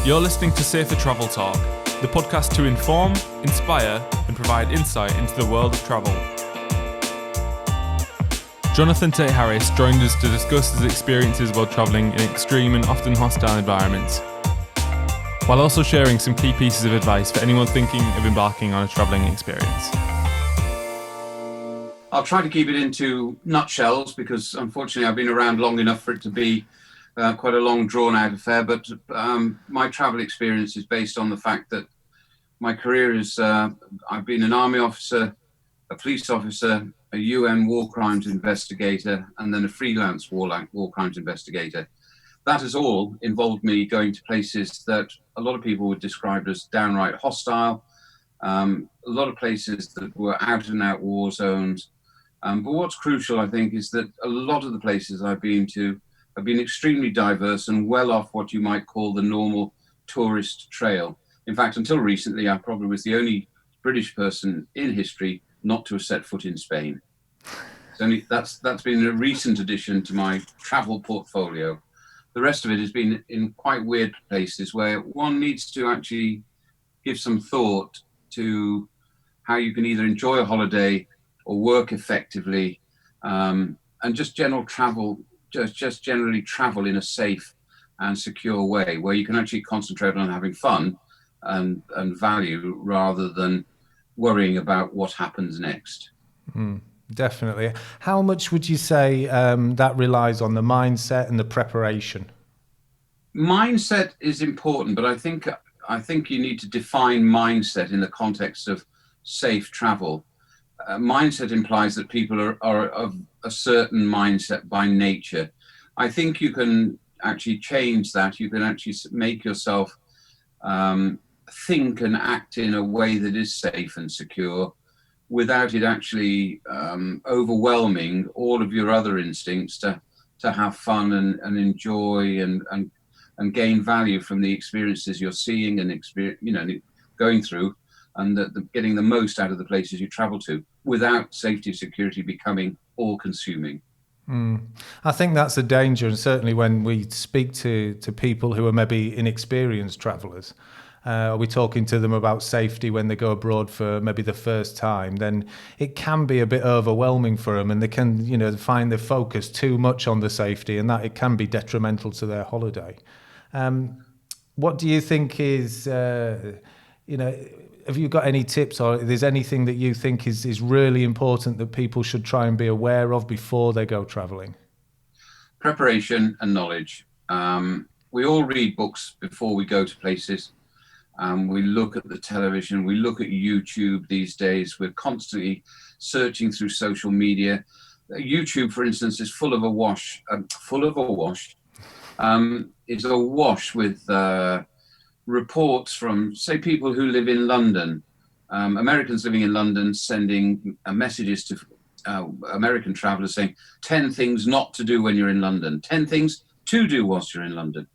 You're listening to Safer Travel Talk, the podcast to inform, inspire, and provide insight into the world of travel. Jonathan Tait-Harris joined us to discuss his experiences while travelling in extreme and often hostile environments, while also sharing some key pieces of advice for anyone thinking of embarking on a travelling experience. I'll try to keep it into nutshells because unfortunately I've been around long enough for it to be quite a long drawn-out affair, but my travel experience is based on the fact that my career is, I've been an army officer, a police officer, a UN war crimes investigator, and then a freelance war crimes investigator. That has all involved me going to places that a lot of people would describe as downright hostile, a lot of places that were out-and-out war zones. But what's crucial, I think, is that a lot of the places I've been to have been extremely diverse and well off what you might call the normal tourist trail. In fact, until recently, I probably was the only British person in history not to have set foot in Spain. That's been a recent addition to my travel portfolio. The rest of it has been in quite weird places where one needs to actually give some thought to how you can either enjoy a holiday or work effectively, and just general travel. Just generally travel in a safe and secure way where you can actually concentrate on having fun and value rather than worrying about what happens next. Definitely. How much would you say that relies on the mindset and the preparation? Mindset is important, but I think you need to define mindset in the context of safe travel. Mindset implies that people are of a certain mindset by nature. I think you can actually change that. You can actually make yourself think and act in a way that is safe and secure without it actually overwhelming all of your other instincts to have fun and enjoy and gain value from the experiences you're seeing and going through, and getting the most out of the places you travel to without safety and security becoming all-consuming. I think that's a danger, and certainly when we speak to people who are maybe inexperienced travellers, we're talking to them about safety when they go abroad for maybe the first time, then it can be a bit overwhelming for them, and they can find their focus too much on the safety, and that it can be detrimental to their holiday. What do you think is have you got any tips, or if there's anything that you think is really important that people should try and be aware of before they go travelling? Preparation and knowledge. We all read books before we go to places. We look at the television, we look at YouTube these days. We're constantly searching through social media. YouTube, for instance, is full of a wash. It's awash with reports from, say, people who live in London, Americans living in London, sending messages to American travelers saying 10 things not to do when you're in London, 10 things to do whilst you're in London.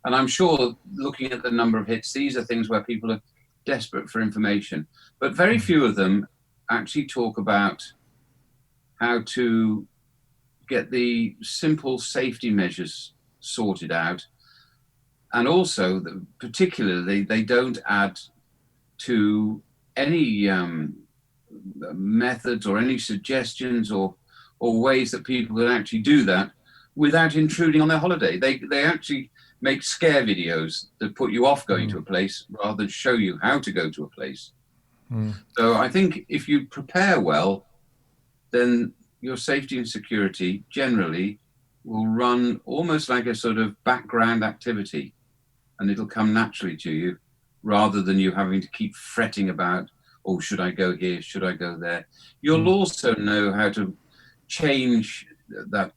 And I'm sure, looking at the number of hits, these are things where people are desperate for information. But very few of them actually talk about how to get the simple safety measures sorted out. And also, particularly, they don't add to any methods or any suggestions or ways that people can actually do that without intruding on their holiday. They actually make scare videos that put you off going to a place rather than show you how to go to a place. So I think if you prepare well, then your safety and security generally will run almost like a sort of background activity, and it'll come naturally to you rather than you having to keep fretting about, oh, should I go here? Should I go there? You'll also know how to change that,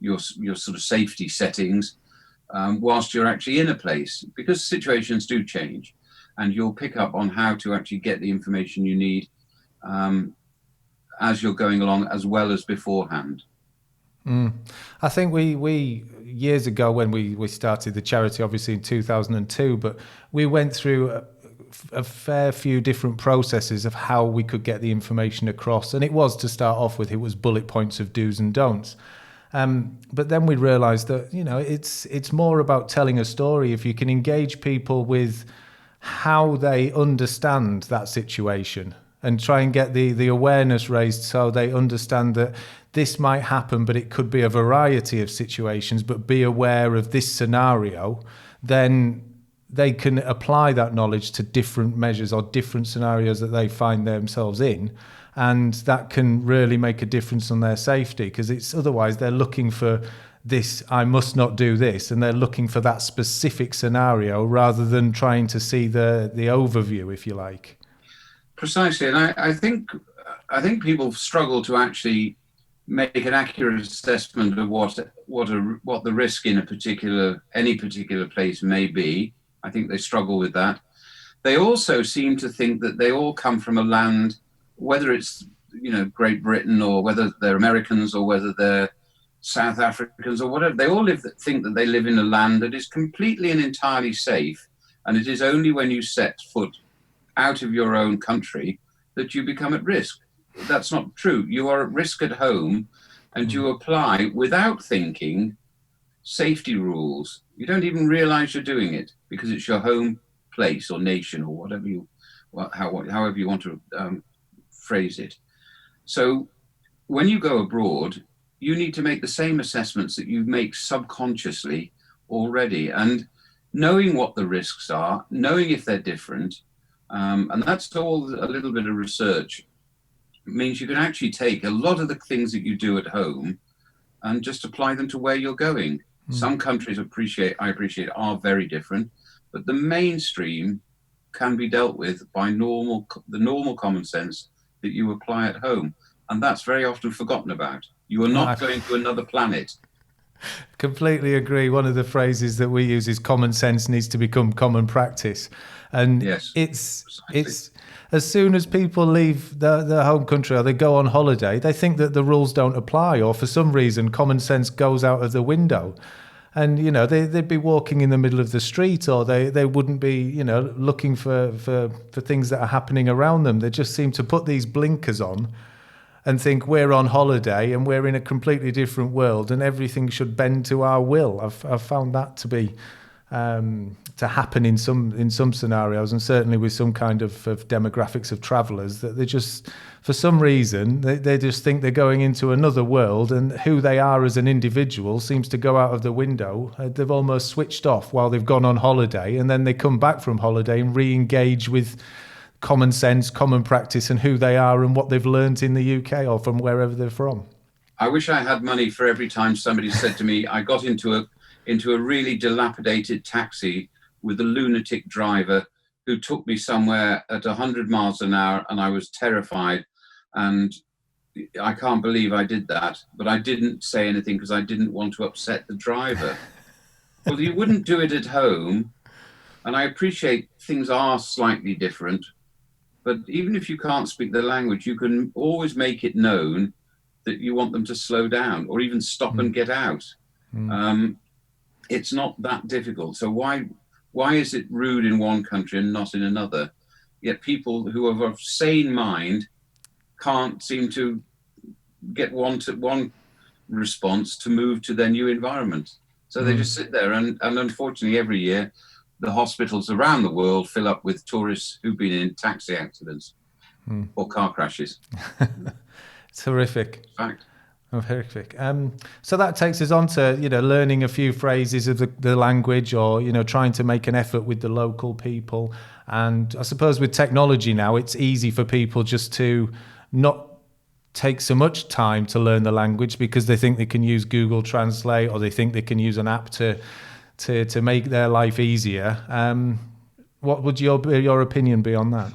your sort of safety settings whilst you're actually in a place, because situations do change, and you'll pick up on how to actually get the information you need as you're going along, as well as beforehand. I think we years ago when we started the charity, obviously in 2002, but we went through a fair few different processes of how we could get the information across. And it was, to start off with, it was bullet points of do's and don'ts. But then we realised that, it's more about telling a story. If you can engage people with how they understand that situation and try and get the awareness raised so they understand that this might happen, but it could be a variety of situations, but be aware of this scenario, then they can apply that knowledge to different measures or different scenarios that they find themselves in. And that can really make a difference on their safety, because it's otherwise they're looking for this, I must not do this, and they're looking for that specific scenario rather than trying to see the overview, if you like. Precisely, and I think people struggle to actually make an accurate assessment of what the risk in any particular place may be. I think they struggle with that. They also seem to think that they all come from a land, whether it's Great Britain or whether they're Americans or whether they're South Africans or whatever. They all think that they live in a land that is completely and entirely safe, and it is only when you set foot out of your own country that you become at risk. That's not true. You are at risk at home, and you apply without thinking safety rules. You don't even realize you're doing it because it's your home place or nation or however you want to phrase it. So when you go abroad, you need to make the same assessments that you make subconsciously already, and knowing what the risks are, knowing if they're different, and that's all a little bit of research, means you can actually take a lot of the things that you do at home and just apply them to where you're going. Some countries I appreciate are very different, but the mainstream can be dealt with by the normal common sense that you apply at home. And that's very often forgotten about. You are not going to another planet. Completely agree. One of the phrases that we use is common sense needs to become common practice. And yes, it's as soon as people leave their home country or they go on holiday, they think that the rules don't apply, or for some reason common sense goes out of the window. And they'd be walking in the middle of the street, or they wouldn't be looking for things that are happening around them. They just seem to put these blinkers on and think we're on holiday and we're in a completely different world and everything should bend to our will. I've found that to be to happen in some scenarios, and certainly with some kind of demographics of travellers, that they just, for some reason, they just think they're going into another world, and who they are as an individual seems to go out of the window. They've almost switched off while they've gone on holiday, and then they come back from holiday and re-engage with common sense, common practice, and who they are and what they've learned in the UK or from wherever they're from. I wish I had money for every time somebody said to me, I got into a really dilapidated taxi with a lunatic driver who took me somewhere at 100 miles an hour, and I was terrified, and I can't believe I did that, but I didn't say anything because I didn't want to upset the driver. Well, you wouldn't do it at home, and I appreciate things are slightly different, but even if you can't speak the language, you can always make it known that you want them to slow down or even stop and get out. It's not that difficult. So why is it rude in one country and not in another? Yet people who are of sane mind can't seem to get one response to move to their new environment. So they just sit there, and unfortunately every year the hospitals around the world fill up with tourists who've been in taxi accidents or car crashes. It's horrific. Fact. Horrific. So that takes us on to learning a few phrases of the language, or trying to make an effort with the local people. And I suppose with technology now, it's easy for people just to not take so much time to learn the language because they think they can use Google Translate, or they think they can use an app to make their life easier. What would your opinion be on that?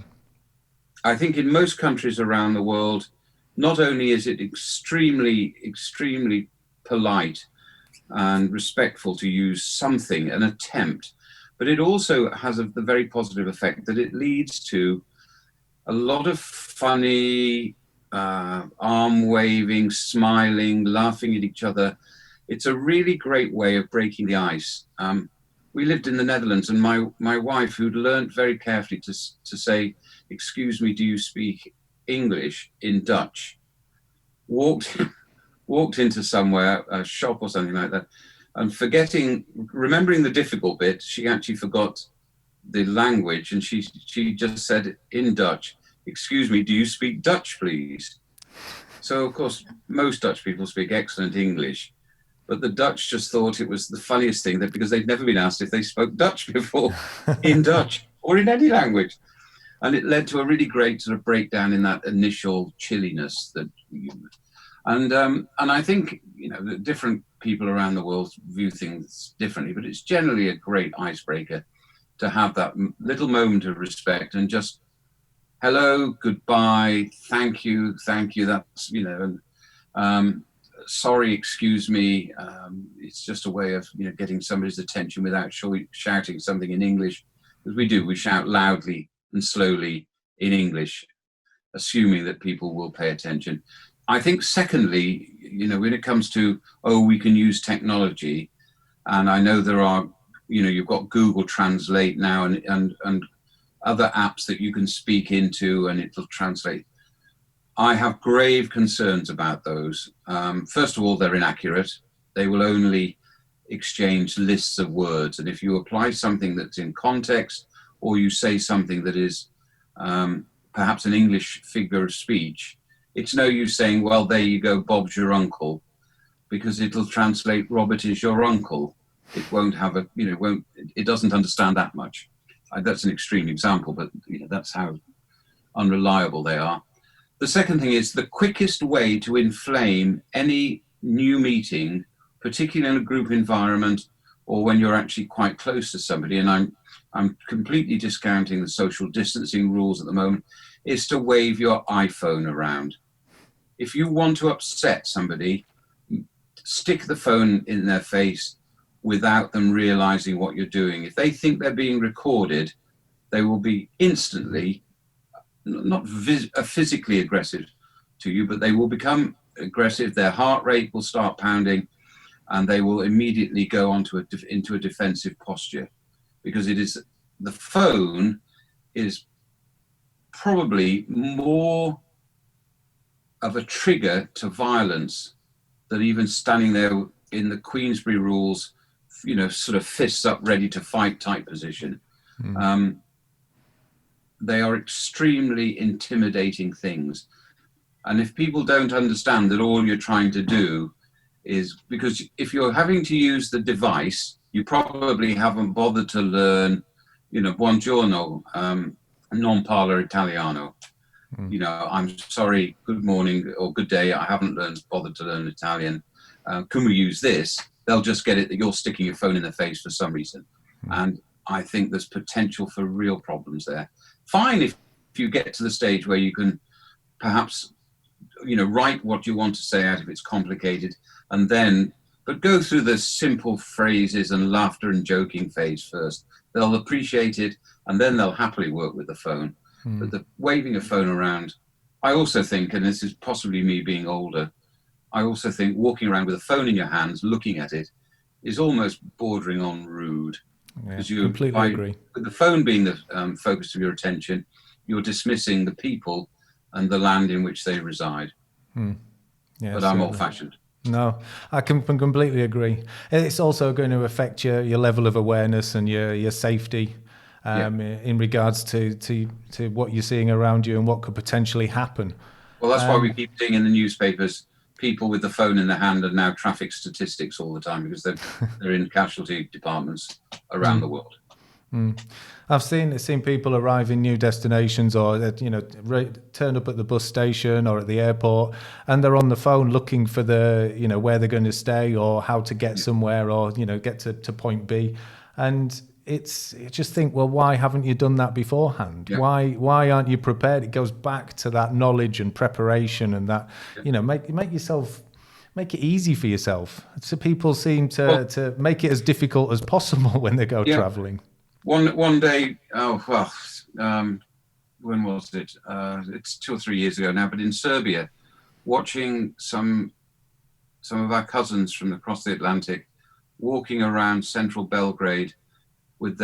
I think in most countries around the world, not only is it extremely, extremely polite and respectful to use something, an attempt, but it also has the very positive effect that it leads to a lot of funny arm waving, smiling, laughing at each other. It's a really great way of breaking the ice. We lived in the Netherlands, and my wife, who'd learned very carefully to say, "Excuse me, do you speak English?" in Dutch, walked walked into somewhere, a shop or something like that, and remembering the difficult bit, she actually forgot the language, and she just said in Dutch, "Excuse me, do you speak Dutch, please?" So, of course, most Dutch people speak excellent English, but the Dutch just thought it was the funniest thing, that because they'd never been asked if they spoke Dutch before, in Dutch or in any language. And it led to a really great sort of breakdown in that initial chilliness. And I think, that different people around the world view things differently, but it's generally a great icebreaker to have that little moment of respect and just hello, goodbye, thank you. That's, sorry, excuse me. It's just a way of, getting somebody's attention without shouting something in English. Because we shout loudly and slowly in English, assuming that people will pay attention. I think secondly, when it comes to, we can use technology, and I know there are, you've got Google Translate now and other apps that you can speak into and it'll translate. I have grave concerns about those. First of all, they're inaccurate. They will only exchange lists of words. And if you apply something that's in context, or you say something that is perhaps an English figure of speech, it's no use saying, well, there you go, Bob's your uncle, because it'll translate Robert is your uncle. It won't have it doesn't understand that much. That's an extreme example, but that's how unreliable they are. The second thing is the quickest way to inflame any new meeting, particularly in a group environment or when you're actually quite close to somebody, and I'm completely discounting the social distancing rules at the moment, is to wave your iPhone around. If you want to upset somebody, stick the phone in their face without them realizing what you're doing. If they think they're being recorded, they will be instantly, not physically aggressive to you, but they will become aggressive. Their heart rate will start pounding, and they will immediately go into a defensive posture, because the phone is probably more of a trigger to violence than even standing there in the Queensberry rules, sort of fists up, ready to fight type position. They are extremely intimidating things. And if people don't understand that all you're trying to do is, because if you're having to use the device, you probably haven't bothered to learn, buongiorno, non parlo italiano. I'm sorry, good morning or good day, I haven't bothered to learn Italian. Can we use this? They'll just get it that you're sticking your phone in their face for some reason. And I think there's potential for real problems there. Fine if you get to the stage where you can perhaps, write what you want to say out if it's complicated, but go through the simple phrases and laughter and joking phase first. They'll appreciate it, and then they'll happily work with the phone. But the waving a phone around, I also think, and this is possibly me being older, I also think walking around with a phone in your hands, looking at it, is almost bordering on rude. Because completely agree. With the phone being the focus of your attention, you're dismissing the people and the land in which they reside. Yeah, but I'm old-fashioned. No, I can completely agree. It's also going to affect your level of awareness and your safety in regards to what you're seeing around you and what could potentially happen. Well, that's why we keep seeing in the newspapers people with the phone in their hand are now traffic statistics all the time, because they're in casualty departments around the world. I've seen people arrive in new destinations, or turn up at the bus station or at the airport, and they're on the phone looking for where they're going to stay or how to get somewhere, or get to point B. And you just think, well, why haven't you done that beforehand? Yeah. Why aren't you prepared? It goes back to that knowledge and preparation, and that make it easy for yourself. So people seem to make it as difficult as possible when they go traveling. One day, when was it? It's 2 or 3 years ago now, but in Serbia, watching some of our cousins from across the Atlantic walking around central Belgrade with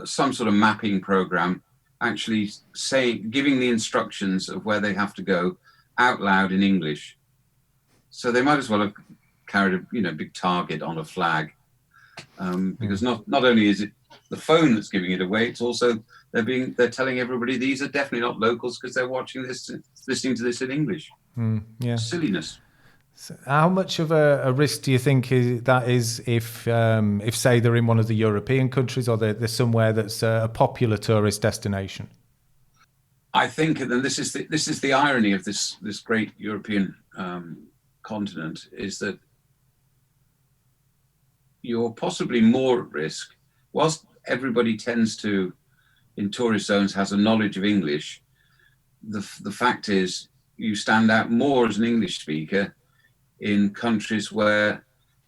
some sort of mapping program, actually giving the instructions of where they have to go out loud in English. So they might as well have carried a big target on a flag, because not only is it the phone that's giving it away, it's also they're telling everybody these are definitely not locals because they're watching this, listening to this in English. Yeah. Silliness. So how much of a risk do you think that is if say they're in one of the European countries or they're somewhere that's a popular tourist destination? I think, and this is the irony of this great European continent, is that you're possibly more at risk. Whilst everybody tends to, in tourist zones, has a knowledge of English, the fact is you stand out more as an English speaker in countries where,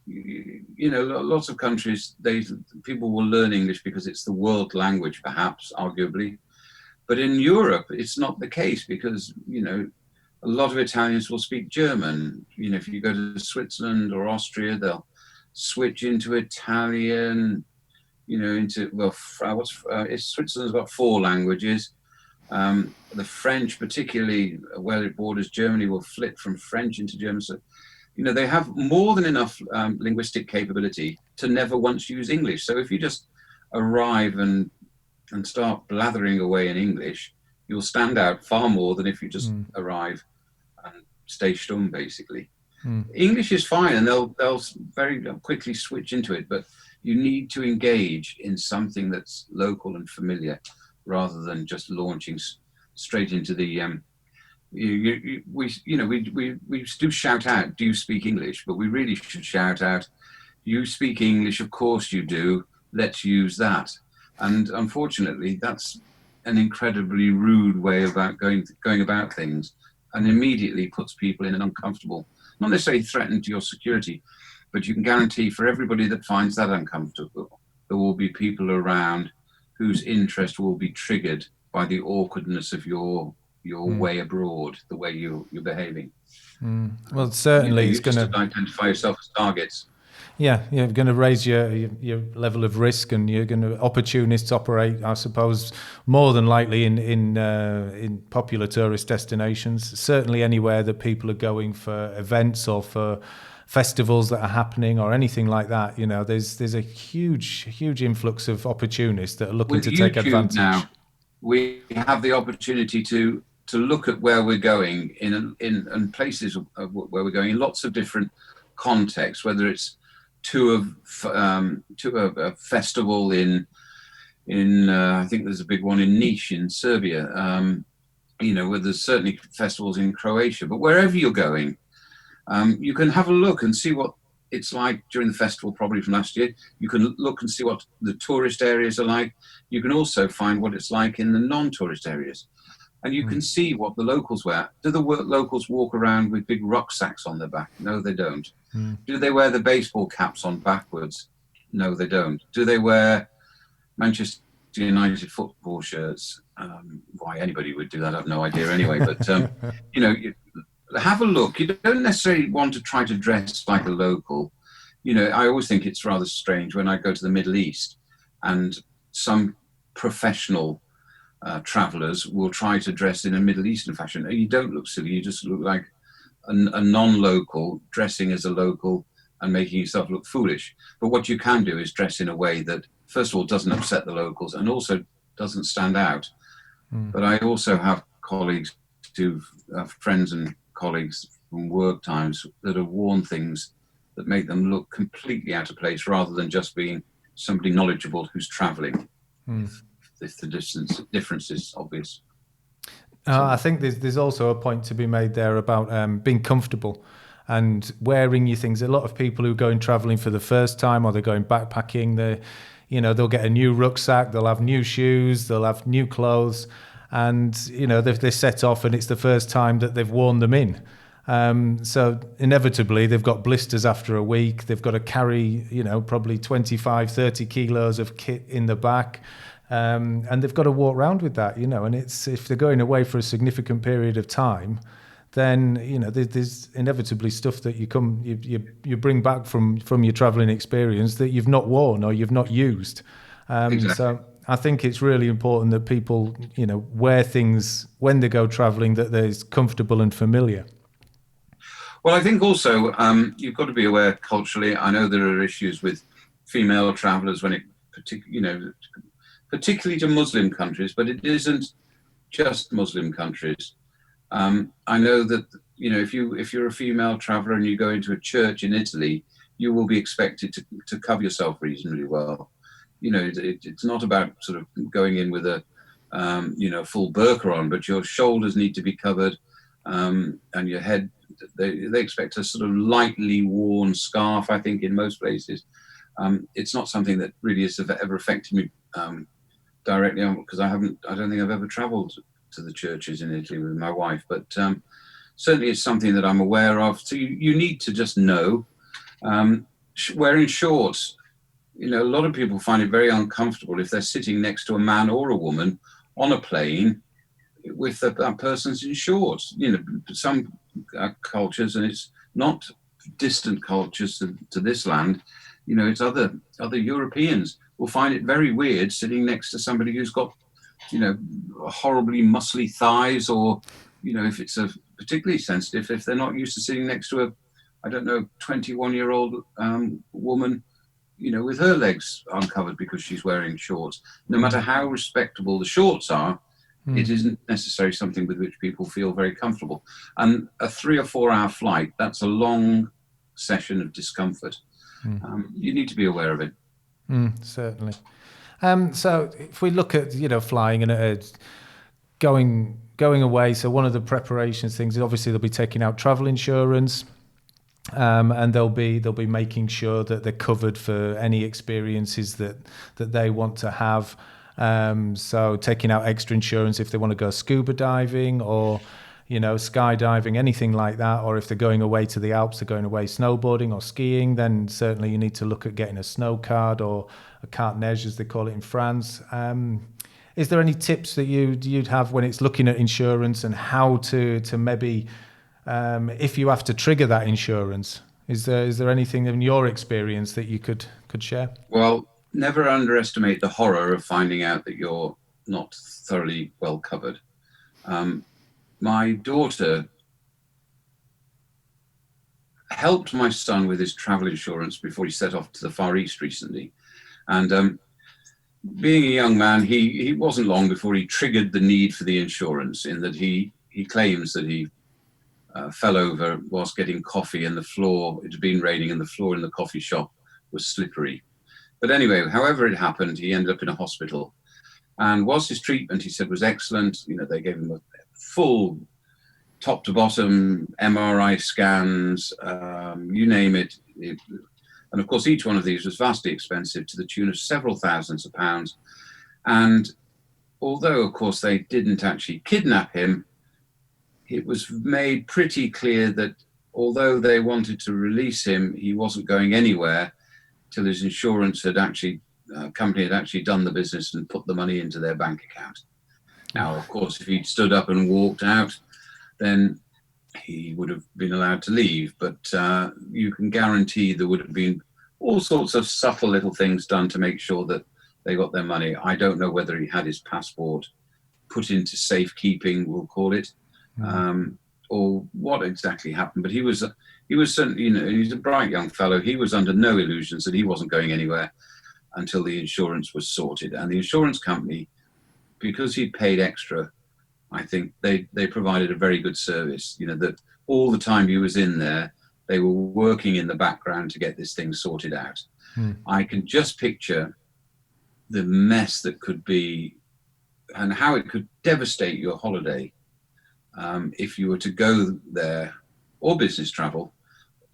lots of countries, people will learn English because it's the world language, perhaps, arguably. But in Europe, it's not the case because, a lot of Italians will speak German. If you go to Switzerland or Austria, they'll switch into Italian, Switzerland's got 4 languages. The French, particularly where it borders Germany, will flip from French into German. So, they have more than enough linguistic capability to never once use English. So if you just arrive and start blathering away in English, you'll stand out far more than if you just arrive and stay stumm, basically. English is fine, and they'll very quickly switch into it, but you need to engage in something that's local and familiar rather than just launching straight into the we do shout out, do you speak English? But we really should shout out, you speak English, of course you do, let's use that. And unfortunately, that's an incredibly rude way about going about things, and immediately puts people in an uncomfortable, not necessarily threatened to your security, but you can guarantee for everybody that finds that uncomfortable, there will be people around whose interest will be triggered by the awkwardness of your way abroad, the way you're behaving. Well, certainly it's going to identify yourself as targets. Yeah, you're going to raise your level of risk, and you're going to opportunists operate, I suppose, more than likely in popular tourist destinations. Certainly anywhere that people are going for events or for festivals that are happening or anything like that. There's a huge influx of opportunists that are looking to take advantage. Now, we have the opportunity to look at where we're going in places where we're going in lots of different contexts, whether it's to a festival in I think there's a big one in Niš in Serbia, where there's certainly festivals in Croatia, but wherever you're going, you can have a look and see what it's like during the festival, probably from last year. You can look and see what the tourist areas are like. You can also find what it's like in the non-tourist areas. And you can see what the locals wear. Do the locals walk around with big rucksacks on their back? No, they don't. Do they wear the baseball caps on backwards? No, they don't. Do they wear Manchester United football shirts? Why anybody would do that, I have no idea anyway. But, have a look. You don't necessarily want to try to dress like a local. I always think it's rather strange when I go to the Middle East and some professional travelers will try to dress in a Middle Eastern fashion. You don't look silly. You just look like a non-local dressing as a local and making yourself look foolish. But what you can do is dress in a way that, first of all, doesn't upset the locals and also doesn't stand out. But I also have colleagues friends and colleagues from work times that have worn things that make them look completely out of place rather than just being somebody knowledgeable who's traveling. If the difference is obvious. I think there's also a point to be made there about being comfortable and wearing your things. A lot of people who are going traveling for the first time or they're going backpacking, they'll get a new rucksack, they'll have new shoes, they'll have new clothes, and they set off and it's the first time that they've worn them in. So inevitably they've got blisters after a week. They've got to carry probably 25, 30 kilos of kit in the back. And they've got to walk around with that, and it's, if they're going away for a significant period of time, then there's inevitably stuff that you bring back from your traveling experience that you've not worn or you've not used. Exactly. So I think it's really important that people wear things when they go traveling that they're comfortable and familiar. Well, I think also you've got to be aware culturally. I know there are issues with female travellers when it, particularly to Muslim countries, but it isn't just Muslim countries. I know that if you're a female traveller and you go into a church in Italy, you will be expected to cover yourself reasonably well. It's not about sort of going in with a full burqa on, but your shoulders need to be covered, and your head. They expect a sort of lightly worn scarf, I think, in most places. It's not something that really has ever affected me directly, because I don't think I've ever travelled to the churches in Italy with my wife, but certainly it's something that I'm aware of. So you need to just know. Wearing shorts, a lot of people find it very uncomfortable if they're sitting next to a man or a woman on a plane with that person's in shorts. Some cultures, and it's not distant cultures to this land, it's other Europeans will find it very weird sitting next to somebody who's got horribly muscly thighs, or if it's a particularly sensitive, if they're not used to sitting next to a 21-year-old woman with her legs uncovered because she's wearing shorts. No matter how respectable the shorts are, it isn't necessarily something with which people feel very comfortable. And a 3 or 4 hour flight, that's a long session of discomfort. You need to be aware of it. Certainly. So if we look at, flying and going away, so one of the preparations things is obviously they'll be taking out travel insurance. And they'll be making sure that they're covered for any experiences that they want to have. So taking out extra insurance if they want to go scuba diving or skydiving, anything like that. Or if they're going away to the Alps, they're going away snowboarding or skiing, then certainly you need to look at getting a snow card or a carte neige, as they call it in France. Is there any tips that you'd have when it's looking at insurance and how to maybe if you have to trigger that insurance? Is there anything in your experience that you could share? Well, never underestimate the horror of finding out that you're not thoroughly well covered. My daughter helped my son with his travel insurance before he set off to the Far East recently. And being a young man, he wasn't long before he triggered the need for the insurance, in that he claims that he fell over whilst getting coffee, and the floor, it had been raining and the floor in the coffee shop was slippery. But anyway, however it happened, he ended up in a hospital. And whilst his treatment, he said, was excellent, they gave him a full top to bottom MRI scans, you name it. And of course, each one of these was vastly expensive, to the tune of several thousands of pounds. And although, of course, they didn't actually kidnap him, it was made pretty clear that although they wanted to release him, he wasn't going anywhere till his insurance company had actually done the business and put the money into their bank account. Now, of course, if he'd stood up and walked out, then he would have been allowed to leave. But you can guarantee there would have been all sorts of subtle little things done to make sure that they got their money. I don't know whether he had his passport put into safekeeping, we'll call it, or what exactly happened. But he was certainly, he's a bright young fellow. He was under no illusions that he wasn't going anywhere until the insurance was sorted. And the insurance company, because he paid extra, I think they provided a very good service. That all the time he was in there, they were working in the background to get this thing sorted out. I can just picture the mess that could be and how it could devastate your holiday if you were to go there, or business travel,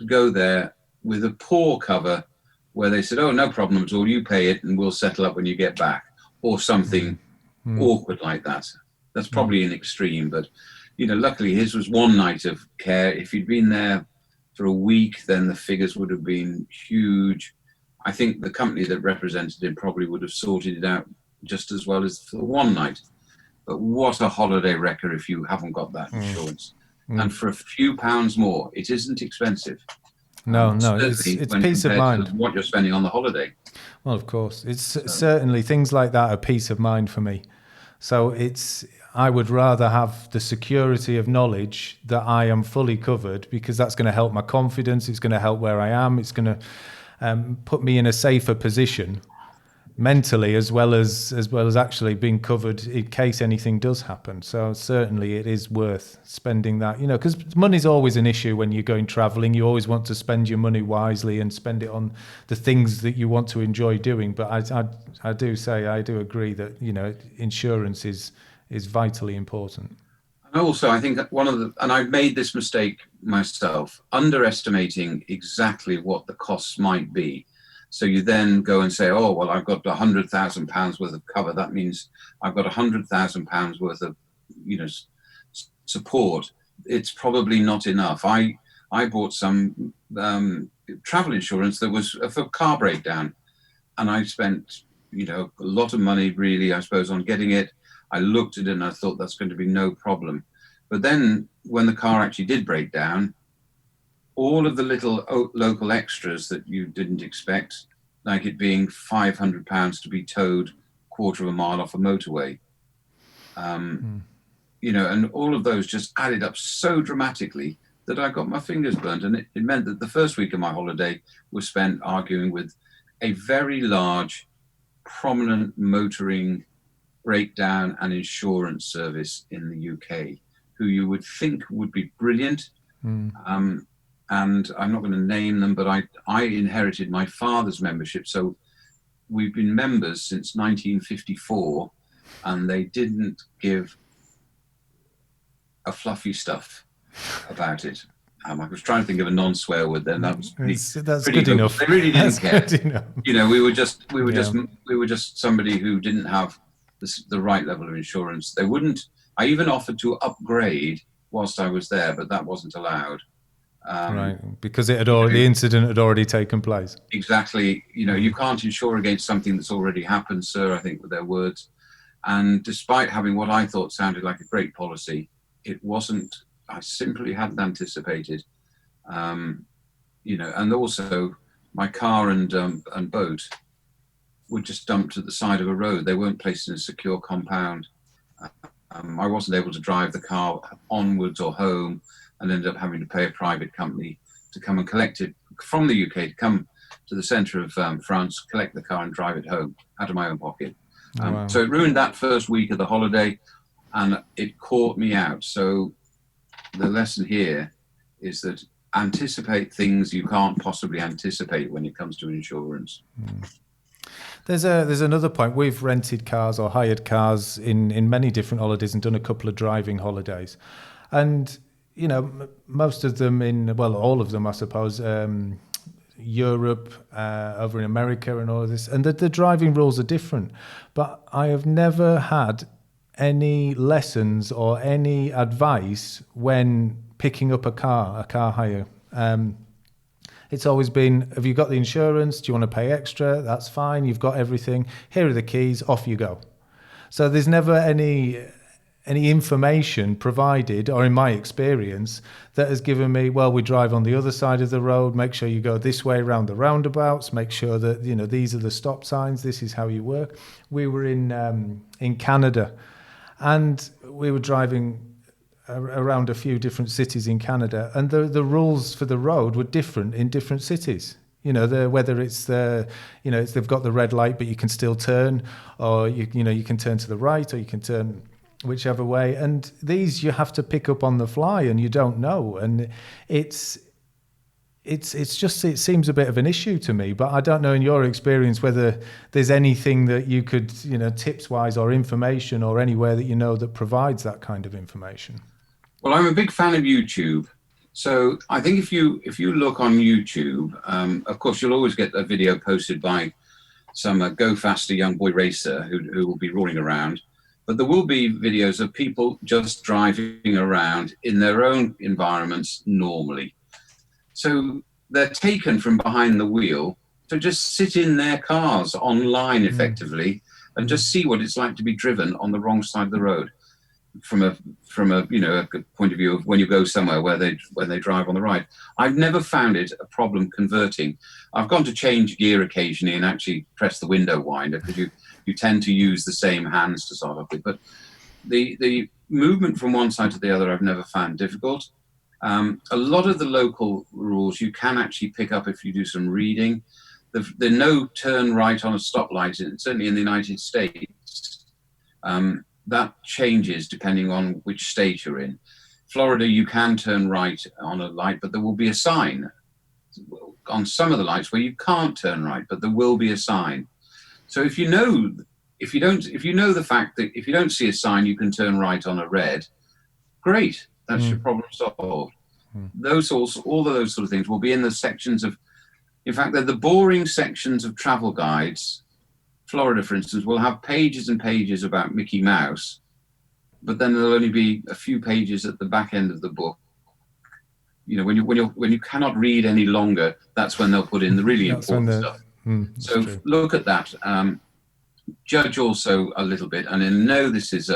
to go there with a poor cover where they said, oh, no problem at all, you pay it and we'll settle up when you get back, or something awkward like that. That's probably an extreme, but luckily his was one night of care. If he'd been there for a week, then the figures would have been huge. I think the company that represented him probably would have sorted it out just as well as for the one night. But what a holiday wrecker if you haven't got that insurance. And for a few pounds more, it isn't expensive. No, it's peace of mind. To what you're spending on the holiday. Well, of course. It's certainly things like that are peace of mind for me. So I would rather have the security of knowledge that I am fully covered, because that's going to help my confidence. It's going to help where I am. It's going to put me in a safer position mentally, as well as actually being covered in case anything does happen. So certainly it is worth spending that, because money's always an issue when you're going traveling. You always want to spend your money wisely and spend it on the things that you want to enjoy doing. But I do agree that insurance is vitally important. And also, I think and I've made this mistake myself, underestimating exactly what the costs might be. So you then go and say, oh, well, I've got £100,000 worth of cover. That means I've got £100,000 worth of, support. It's probably not enough. I bought some travel insurance that was for car breakdown, and I spent, a lot of money, really, I suppose, on getting it. I looked at it and I thought that's going to be no problem. But then when the car actually did break down, all of the little local extras that you didn't expect, like it being £500 to be towed quarter of a mile off a motorway, and all of those just added up so dramatically that I got my fingers burnt. And it meant that the first week of my holiday was spent arguing with a very large, prominent motoring breakdown and insurance service in the UK, who you would think would be brilliant. And I'm not going to name them, but I inherited my father's membership. So we've been members since 1954, and they didn't give a fluffy stuff about it. I was trying to think of a non-swear word then. That was that's pretty good enough. They really didn't care. We were just somebody who didn't have the right level of insurance. They wouldn't. I even offered to upgrade whilst I was there, but that wasn't allowed. Right, because the incident had already taken place. Exactly. You can't insure against something that's already happened, sir, I think, with their words. And despite having what I thought sounded like a great policy, it wasn't. I simply hadn't anticipated. And also my car and boat were just dumped at the side of a road. They weren't placed in a secure compound. I wasn't able to drive the car onwards or home, and ended up having to pay a private company to come and collect it from the UK, to come to the centre of France, collect the car and drive it home out of my own pocket. Wow. So it ruined that first week of the holiday, and it caught me out. So the lesson here is that anticipate things you can't possibly anticipate when it comes to insurance. There's another point. We've rented cars or hired cars in many different holidays and done a couple of driving holidays. And most of them all of them, I suppose, Europe, over in America and all of this. And the driving rules are different. But I have never had any lessons or any advice when picking up a car hire. It's always been, have you got the insurance? Do you want to pay extra? That's fine. You've got everything. Here are the keys. Off you go. So there's never any information provided, or in my experience, that has given me, well, we drive on the other side of the road, make sure you go this way around the roundabouts, make sure that, these are the stop signs, this is how you work. We were in Canada, and we were driving around a few different cities in Canada, and the rules for the road were different in different cities. Whether it's they've got the red light, but you can still turn, or you can turn to the right, or you can turn whichever way. And these you have to pick up on the fly, and you don't know. And it seems a bit of an issue to me. But I don't know, in your experience, whether there's anything that you could, tips wise or information, or anywhere that that provides that kind of information. Well, I'm a big fan of YouTube. So I think if you look on YouTube, of course, you'll always get a video posted by some go faster young boy racer who will be rolling around. But there will be videos of people just driving around in their own environments normally. So they're taken from behind the wheel to just sit in their cars online effectively and just see what it's like to be driven on the wrong side of the road. from a a point of view of when you go somewhere where they drive on the right. I've never found it a problem converting. I've gone to change gear occasionally and actually press the window winder, because you tend to use the same hands to start off with. But the movement from one side to the other I've never found difficult. A lot of the local rules you can actually pick up if you do some reading. The no turn right on a stoplight, certainly in the United States, that changes depending on which state you're in. Florida, you can turn right on a light, but there will be a sign on some of the lights where you can't turn right, but there will be a sign. So if you know the fact that if you don't see a sign, you can turn right on a red, great. That's your problem solved. All of those sort of things will be in the sections of, in fact, they're the boring sections of travel guides. Florida, for instance, will have pages and pages about Mickey Mouse, but then there'll only be a few pages at the back end of the book. When you cannot read any longer, that's when they'll put in the really important stuff. So true. Look at that. Judge also a little bit, and I know this is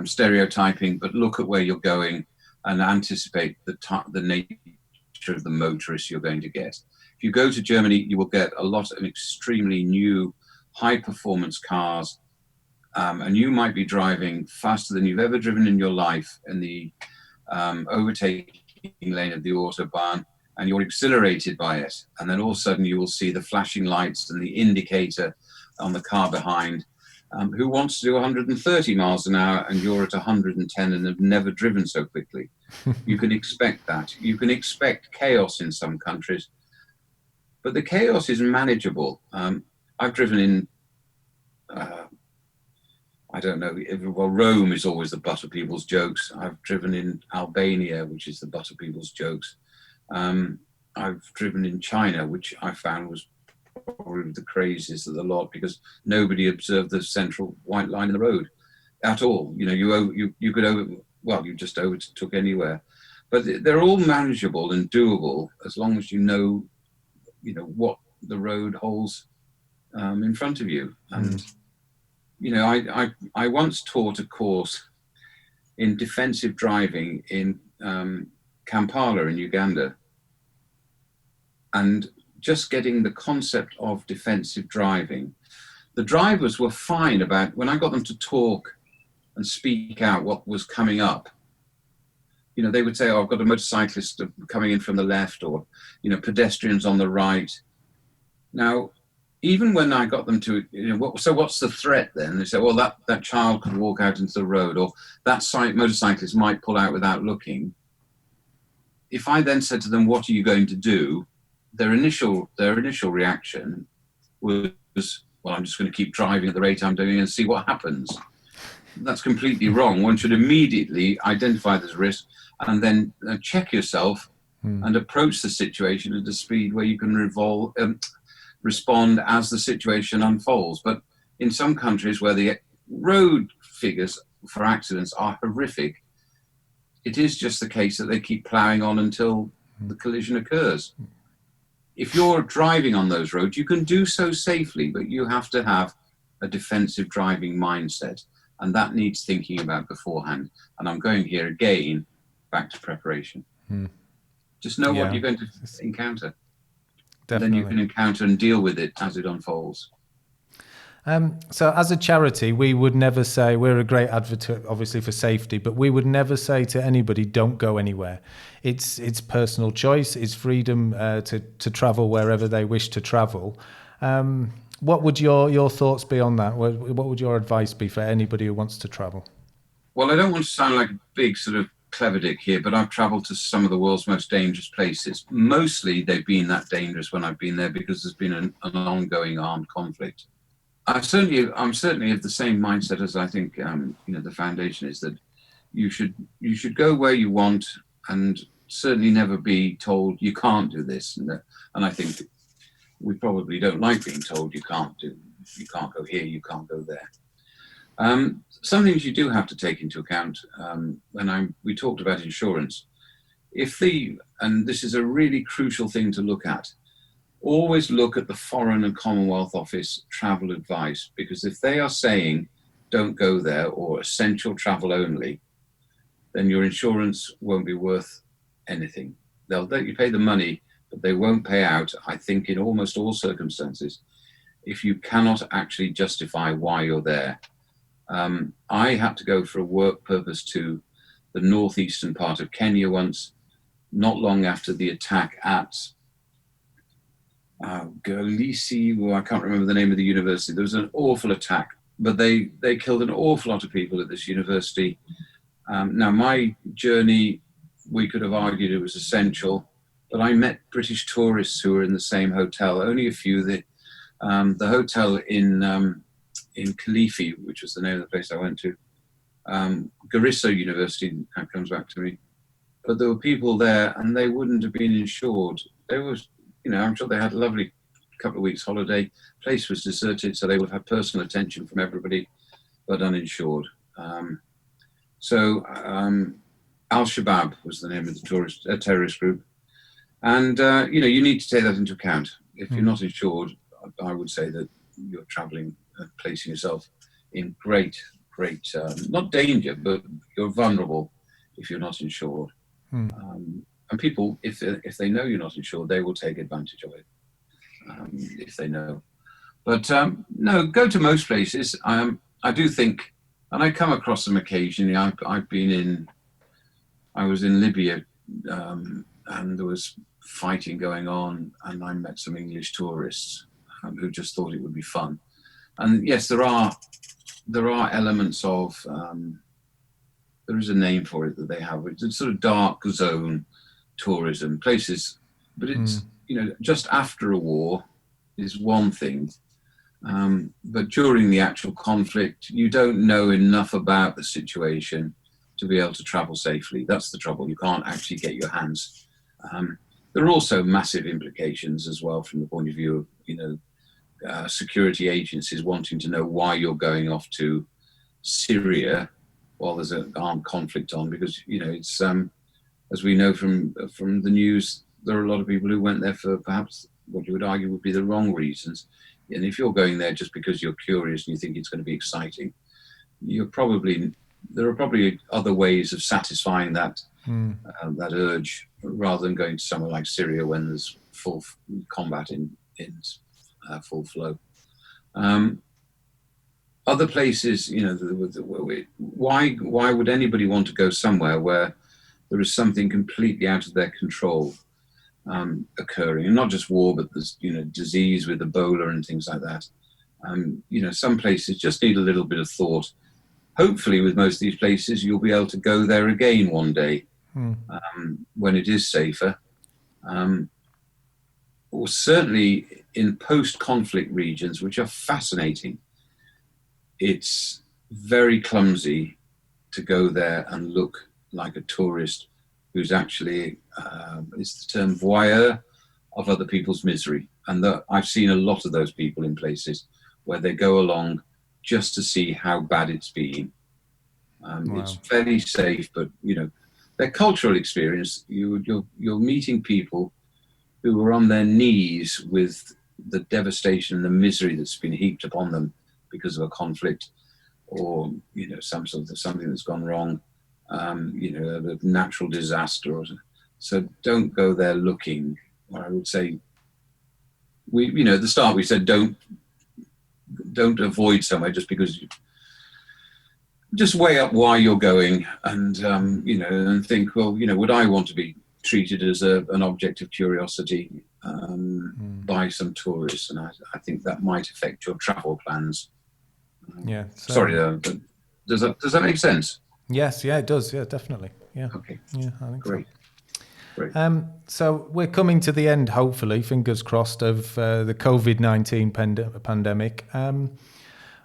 stereotyping, but look at where you're going and anticipate the nature of the motorist you're going to get. If you go to Germany, you will get a lot of extremely new high-performance cars, and you might be driving faster than you've ever driven in your life in the overtaking lane of the Autobahn, and you're exhilarated by it. And then all of a sudden you will see the flashing lights and the indicator on the car behind, who wants to do 130 miles an hour, and you're at 110 and have never driven so quickly. You can expect that. You can expect chaos in some countries, but the chaos is manageable. I've driven in, I don't know, Rome is always the butt of people's jokes. I've driven in Albania, which is the butt of people's jokes. I've driven in China, which I found was probably the craziest of the lot, because nobody observed the central white line in the road at all. You could you just overtook anywhere. But they're all manageable and doable as long as you know what the road holds in front of you. And I once taught a course in defensive driving in Kampala in Uganda, and just getting the concept of defensive driving. The drivers were fine about, when I got them to talk and speak out what was coming up, they would say, I've got a motorcyclist coming in from the left, or, pedestrians on the right. Now, even when I got them to, so what's the threat then? They say, well, that child could walk out into the road, or that motorcyclist might pull out without looking. If I then said to them, what are you going to do? Their initial reaction was, well, I'm just going to keep driving at the rate I'm doing and see what happens. That's completely wrong. One should immediately identify this risk and then check yourself and approach the situation at a speed where you can respond as the situation unfolds. But in some countries where the road figures for accidents are horrific, it is just the case that they keep ploughing on until the collision occurs. If you're driving on those roads, you can do so safely, but you have to have a defensive driving mindset, and that needs thinking about beforehand. And I'm going here again, back to preparation. Just know what you're going to encounter. Definitely. Then you can encounter and deal with it as it unfolds. So as a charity, we would never say, we're a great advocate, obviously, for safety, but we would never say to anybody, don't go anywhere. It's personal choice. It's freedom to travel wherever they wish to travel. What would your thoughts be on that? What would your advice be for anybody who wants to travel? Well, I don't want to sound like a big sort of clever dick here, but I've traveled to some of the world's most dangerous places. Mostly they've been that dangerous when I've been there because there's been an ongoing armed conflict. I'm certainly of the same mindset as I think the foundation is, that you should go where you want, and certainly never be told you can't do this. And I think we probably don't like being told you can't go here, you can't go there. Some things you do have to take into account. We talked about insurance. And this is a really crucial thing to look at. Always look at the Foreign and Commonwealth Office travel advice, because if they are saying don't go there or essential travel only, then your insurance won't be worth anything. They'll let you pay the money, but they won't pay out, I think, in almost all circumstances, if you cannot actually justify why you're there. I had to go for a work purpose to the northeastern part of Kenya once, not long after the attack at Galisi. Well, I can't remember the name of the university. There was an awful attack, but they killed an awful lot of people at this university. Now, my journey, we could have argued it was essential, but I met British tourists who were in the same hotel, only a few. The hotel in Kilifi, which was the name of the place I went to, Garissa University, that comes back to me. But there were people there and they wouldn't have been insured. They was, I'm sure they had a lovely couple of weeks holiday. Place was deserted, so they would have personal attention from everybody, but uninsured. Al-Shabaab was the name of the terrorist group. And, you need to take that into account. If you're not insured, I would say that you're traveling and placing yourself in great, not danger, but you're vulnerable if you're not insured. And people, if they know you're not insured, they will take advantage of it, if they know. But no, go to most places. I do think, and I come across them occasionally. I was in Libya, and there was fighting going on, and I met some English tourists who just thought it would be fun. And yes, there are elements of, there is a name for it that they have. It's sort of dark zone tourism places, but it's, just after a war is one thing. But during the actual conflict, you don't know enough about the situation to be able to travel safely. That's the trouble. You can't actually get your hands. There are also massive implications as well from the point of view of, security agencies wanting to know why you're going off to Syria while there's an armed conflict on, because, it's, as we know from the news, there are a lot of people who went there for perhaps what you would argue would be the wrong reasons. And if you're going there just because you're curious and you think it's going to be exciting, there are probably other ways of satisfying that urge, rather than going to somewhere like Syria when there's full combat in full flow. Other places, why would anybody want to go somewhere where there is something completely out of their control occurring, and not just war, but there's disease with Ebola and things like that. Some places just need a little bit of thought. Hopefully, with most of these places, you'll be able to go there again one day when it is safer. Or certainly in post-conflict regions, which are fascinating. It's very clumsy to go there and look like a tourist who's actually, it's the term, voyeur of other people's misery. And I've seen a lot of those people in places where they go along just to see how bad it's been. Wow. It's fairly safe, but their cultural experience, you're meeting people who are on their knees with the devastation and the misery that's been heaped upon them because of a conflict, or something that's gone wrong, a natural disaster. So don't go there looking. Or I would say, at the start we said don't avoid somewhere just because. Just weigh up why you're going, and and think, well, would I want to be treated as an object of curiosity by some tourists? And I think that might affect your travel plans. Yeah. Sorry, but does that make sense? Yes. Yeah, it does. Yeah, definitely. Yeah. Okay. Yeah, I think Great. So. Great. So we're coming to the end, hopefully, fingers crossed, of the COVID-19 pandemic.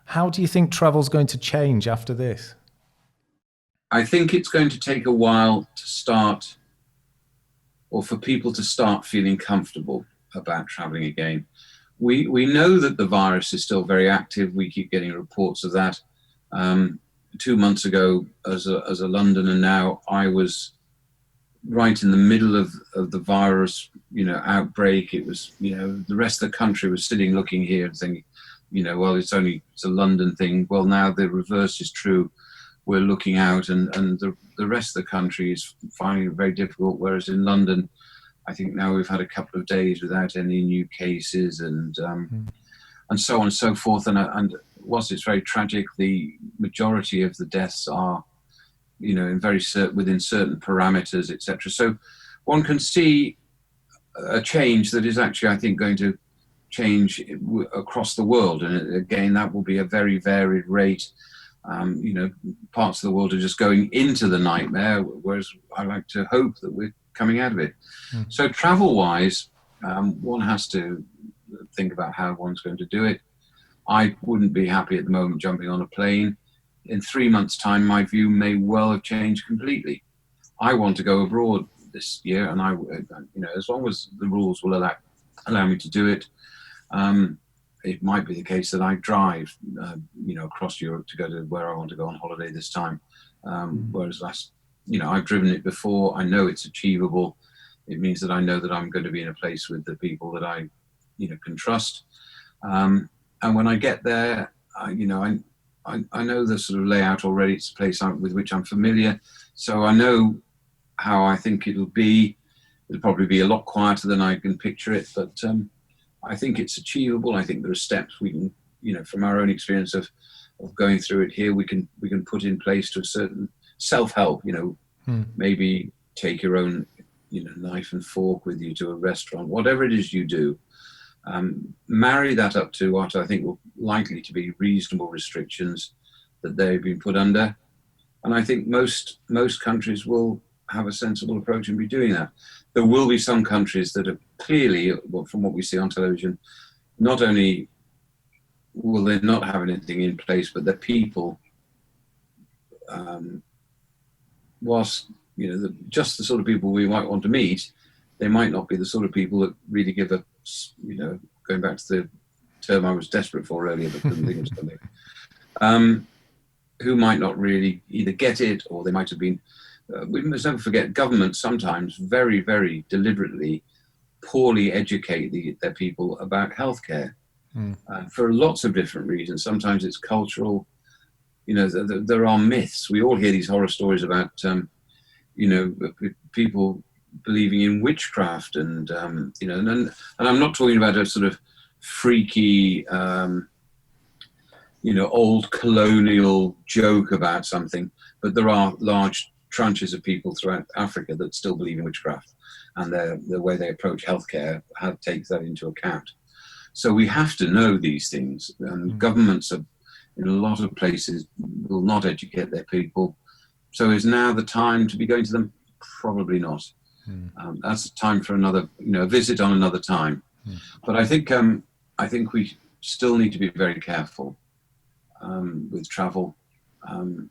How do you think travel's going to change after this? I think it's going to take a while to start, or for people to start feeling comfortable about traveling again. We know that the virus is still very active. We keep getting reports of that. 2 months ago, as a Londoner now, I was right in the middle of the virus, outbreak. It was, the rest of the country was sitting looking here and thinking, well, it's a London thing. Well, now the reverse is true. We're looking out, and the rest of the country is finding it very difficult. Whereas in London, I think now we've had a couple of days without any new cases, and so on and so forth. And whilst it's very tragic, the majority of the deaths are, in within certain parameters, etc. So one can see a change that is actually, I think, going to change across the world. And again, that will be a very varied rate. Parts of the world are just going into the nightmare, whereas I like to hope that we're coming out of it. So travel-wise, one has to think about how one's going to do it. I wouldn't be happy at the moment jumping on a plane. In 3 months' time, my view may well have changed completely. I want to go abroad this year, and as long as the rules will allow me to do it, it might be the case that I drive, across Europe to go to where I want to go on holiday this time. Whereas I've driven it before. I know it's achievable. It means that I know that I'm going to be in a place with the people that I, can trust. And when I get there, I know the sort of layout already. It's a place with which I'm familiar. So I know how I think it'll be. It'll probably be a lot quieter than I can picture it, but I think it's achievable. I think there are steps we can, from our own experience of going through it here, we can put in place to a certain self-help, maybe take your own, knife and fork with you to a restaurant, whatever it is you do. Marry that up to what I think will likely to be reasonable restrictions that they've been put under. And I think most countries will have a sensible approach and be doing that. There will be some countries that are clearly, from what we see on television, not only will they not have anything in place, but their people, whilst just the sort of people we might want to meet, they might not be the sort of people that really give a, going back to the term I was desperate for earlier, but couldn't think of something, who might not really either get it, or they might have been, we must never forget, governments sometimes very, very deliberately poorly educate their people about healthcare for lots of different reasons. Sometimes it's cultural. There are myths. We all hear these horror stories about, people believing in witchcraft, and and I'm not talking about a sort of freaky, old colonial joke about something, but there are large tranches of people throughout Africa that still believe in witchcraft, and the way they approach healthcare takes that into account. So we have to know these things, and governments are, in a lot of places, will not educate their people. So is now the time to be going to them? Probably not. That's a time for another, a visit on another time. But I think we still need to be very careful with travel. And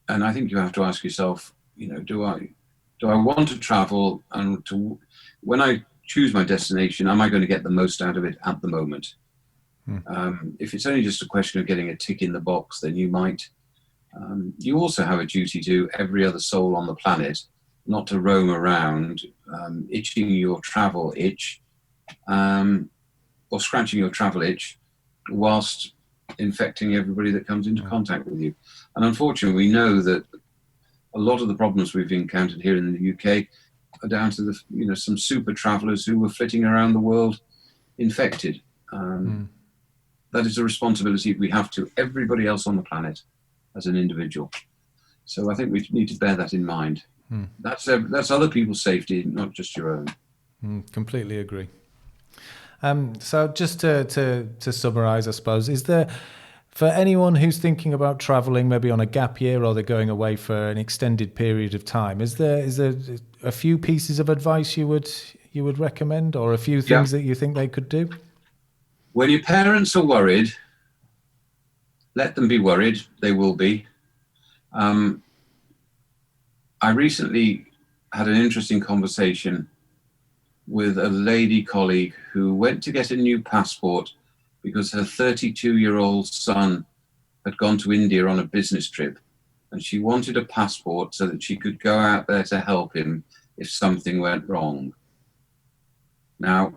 I think you have to ask yourself, do I want to travel, and when I choose my destination, am I going to get the most out of it at the moment? If it's only just a question of getting a tick in the box, then you might. You also have a duty to every other soul on the planet, not to roam around itching your travel itch, or scratching your travel itch, whilst infecting everybody that comes into contact with you. And unfortunately, we know that a lot of the problems we've encountered here in the UK are down to some super travellers who were flitting around the world infected. That is a responsibility we have to everybody else on the planet as an individual. So I think we need to bear that in mind. That's other people's safety, not just your own. Completely agree. So just to summarise, I suppose, is there, for anyone who's thinking about travelling, maybe on a gap year, or they're going away for an extended period of time, is there a few pieces of advice you would recommend, or a few things that you think they could do? When your parents are worried, let them be worried. They will be. I recently had an interesting conversation with a lady colleague who went to get a new passport because her 32-year-old son had gone to India on a business trip, and she wanted a passport so that she could go out there to help him if something went wrong. Now,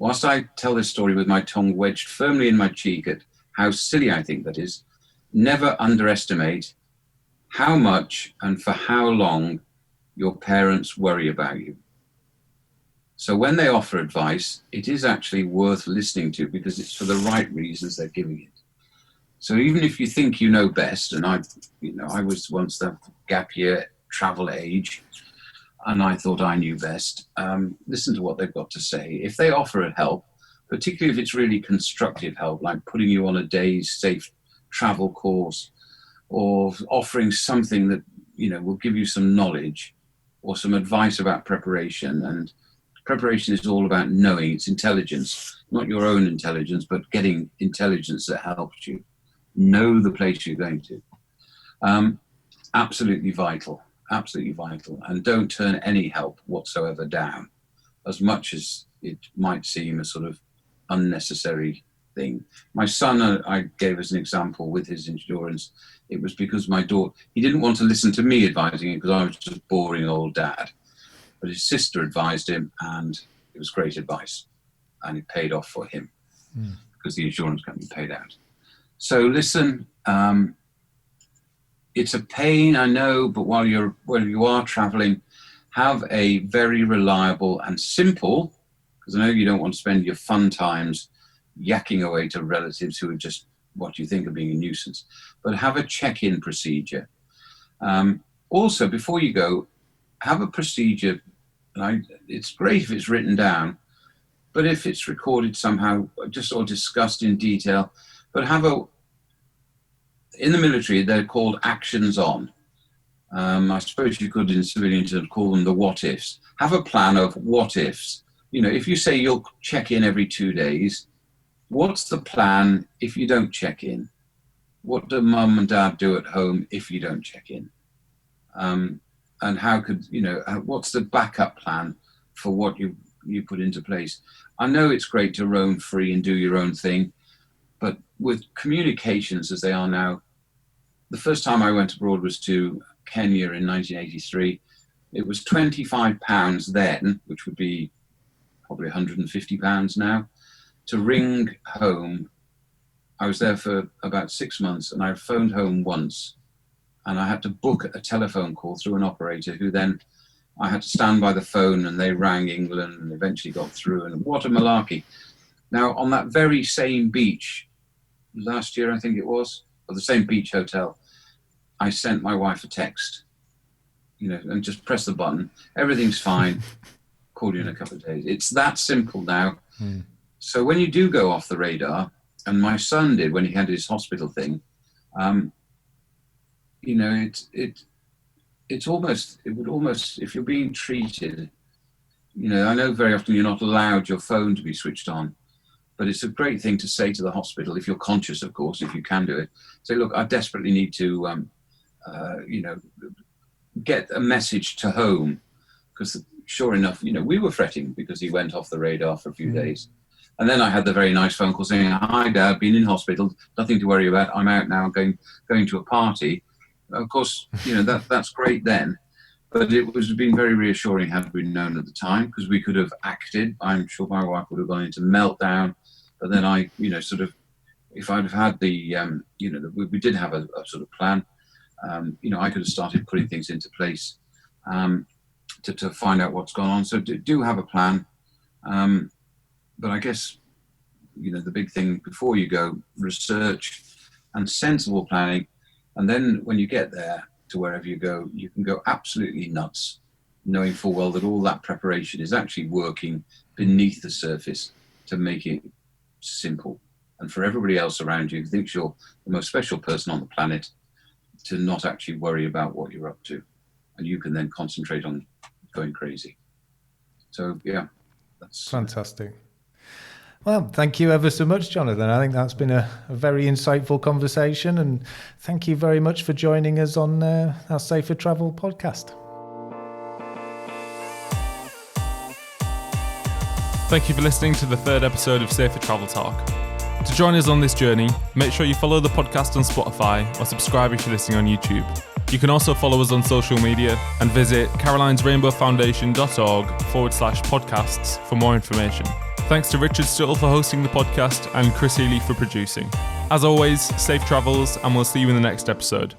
whilst I tell this story with my tongue wedged firmly in my cheek at how silly I think that is, never underestimate how much and for how long your parents worry about you. So when they offer advice, it is actually worth listening to because it's for the right reasons they're giving it. So even if you think you know best, and I was once the gap year travel age, and I thought I knew best, listen to what they've got to say. If they offer help, particularly if it's really constructive help, like putting you on a day's safe travel course, or offering something that, will give you some knowledge or some advice about preparation. And preparation is all about knowing. It's intelligence, not your own intelligence, but getting intelligence that helps you know the place you're going to. Absolutely vital, and don't turn any help whatsoever down, as much as it might seem a sort of unnecessary thing. My son, I gave as an example with his endurance. It was because my daughter, he didn't want to listen to me advising him because I was just boring old dad. But his sister advised him, and it was great advice, and it paid off for him because the insurance company paid out. So listen, it's a pain, I know, but while you are traveling, have a very reliable and simple, because I know you don't want to spend your fun times yakking away to relatives who are just what you think of being a nuisance, but have a check-in procedure. Also, before you go, have a procedure. It's great if it's written down, but if it's recorded somehow, just or discussed in detail, but in the military, they're called actions on. I suppose you could, in civilian terms, call them the what ifs. Have a plan of what ifs. If you say you'll check in every 2 days, what's the plan if you don't check in? What do mum and dad do at home if you don't check in? And how could, what's the backup plan for what you put into place? I know it's great to roam free and do your own thing, but with communications as they are now, the first time I went abroad was to Kenya in 1983. It was £25 then, which would be probably £150 now, to ring home. I was there for about 6 months, and I phoned home once, and I had to book a telephone call through an operator who then I had to stand by the phone, and they rang England and eventually got through, and what a malarkey. Now, on that very same beach, last year I think it was, or the same beach hotel, I sent my wife a text, and just press the button. Everything's fine. Call you in a couple of days. It's that simple now. So when you do go off the radar, and my son did when he had his hospital thing, it would almost, if you're being treated, I know very often you're not allowed your phone to be switched on, but it's a great thing to say to the hospital, if you're conscious, of course, if you can do it. Say, look, I desperately need to, get a message to home, because sure enough, we were fretting because he went off the radar for a few days. And then I had the very nice phone call saying, hi, Dad, been in hospital, nothing to worry about. I'm out now, going to a party. Of course, that's great then. But it was been very reassuring had we known at the time, because we could have acted. I'm sure my wife would have gone into meltdown. But then I, if I'd have had the, we did have a sort of plan, I could have started putting things into place to find out what's gone on. So do have a plan. But I guess, the big thing before you go, research and sensible planning. And then when you get there to wherever you go, you can go absolutely nuts, knowing full well that all that preparation is actually working beneath the surface to make it simple. And for everybody else around you who thinks you're the most special person on the planet, to not actually worry about what you're up to. And you can then concentrate on going crazy. So, yeah, that's fantastic. Well, thank you ever so much, Jonathan. I think that's been a very insightful conversation, and thank you very much for joining us on our Safer Travel podcast. Thank you for listening to the third episode of Safer Travel Talk. To join us on this journey, make sure you follow the podcast on Spotify or subscribe if you're listening on YouTube. You can also follow us on social media and visit carolinesrainbowfoundation.org/podcasts for more information. Thanks to Richard Stuttle for hosting the podcast and Chris Healey for producing. As always, safe travels, and we'll see you in the next episode.